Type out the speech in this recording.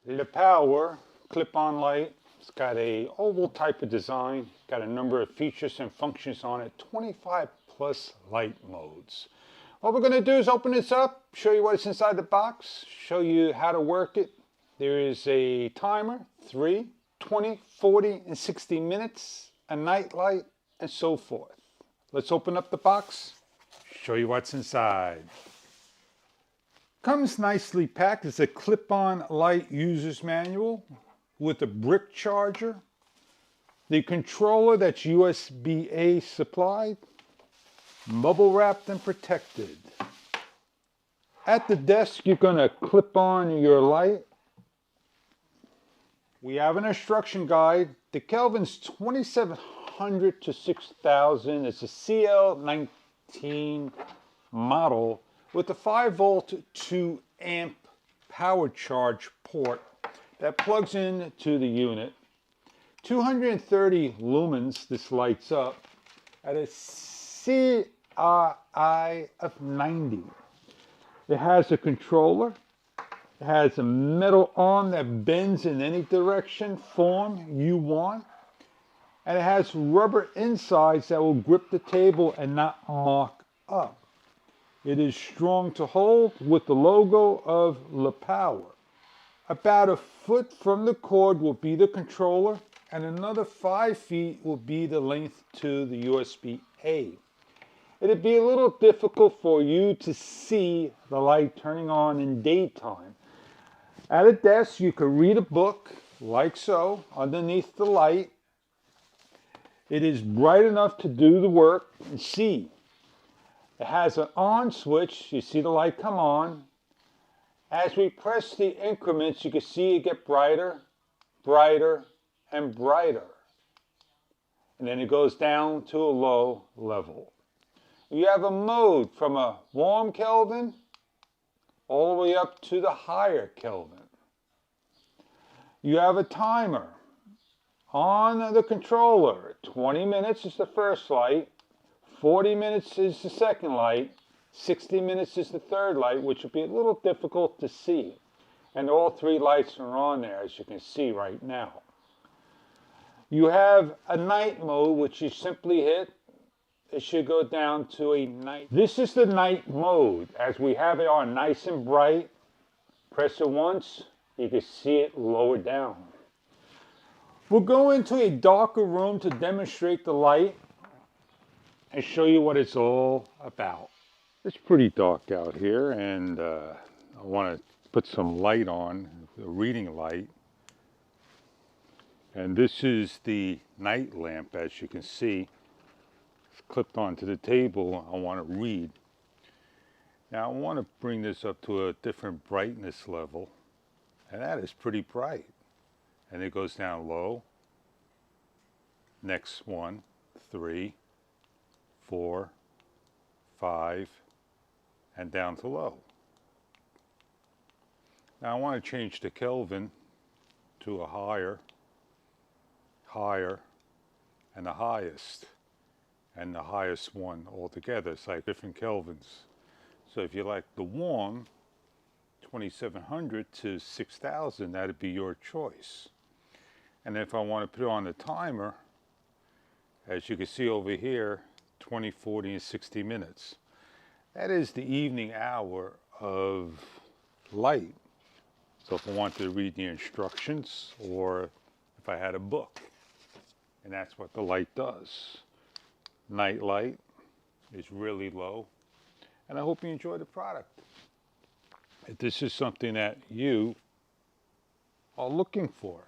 LEPOWER clip-on light. It's got a oval type of design, got a number of features and functions on it, 25 plus light modes. What we're going to do is open this up, show you what's inside the box, show you how to work it. There is a timer, 3, 20, 40, and 60 minutes, a night light, and so forth. Let's open up the box, show you what's inside. Comes nicely packed. It's a clip-on light user's manual with a brick charger, the controller that's USB-A supplied, bubble wrapped and protected. At the desk, you're going to clip on your light. We have an instruction guide. The Kelvin's 2700 to 6000. It's a CL19 model with a 5 volt 2 amp power charge port that plugs into the unit. 230 lumens this lights up at a CRI of 90. It has a controller. It has a metal arm that bends in any direction, form you want. And it has rubber insides that will grip the table and not mark up. It is strong to hold with the logo of LEPOWER. About a foot from the cord will be the controller, and another 5 feet will be the length to the USB-A. It'd be a little difficult for you to see the light turning on in daytime. At a desk, you could read a book, like so, underneath the light. It is bright enough to do the work and see. It has an on switch. You see the light come on. As we press the increments, you can see it get brighter, brighter, and brighter. And then it goes down to a low level. You have a mode from a warm Kelvin all the way up to the higher Kelvin. You have a timer on the controller. 20 minutes is the first light. 40 minutes is the second light, 60 minutes is the third light, which will be a little difficult to see. And all 3 lights are on there, as you can see right now. You have a night mode, which you simply hit. It should go down to a night. This is the night mode. As we have it on nice and bright, press it once, you can see it lower down. We'll go into a darker room to demonstrate the light and show you what it's all about. It's pretty dark out here, and I want to put some light on, a reading light. And this is the night lamp, as you can see. It's clipped onto the table. I want to read. Now I want to bring this up to a different brightness level, and that is pretty bright. And it goes down low. Next one, 3, 4, 5, and down to low. Now I want to change the Kelvin to a higher, higher, and the highest one altogether. It's like different Kelvins. So if you like the warm, 2700 to 6000, that'd be your choice. And if I want to put it on the timer, as you can see over here, 20, 40, and 60 minutes. That is the evening hour of light. So if I wanted to read the instructions, or if I had a book, and that's what the light does. Night light is really low, and I hope you enjoy the product. If this is something that you are looking for,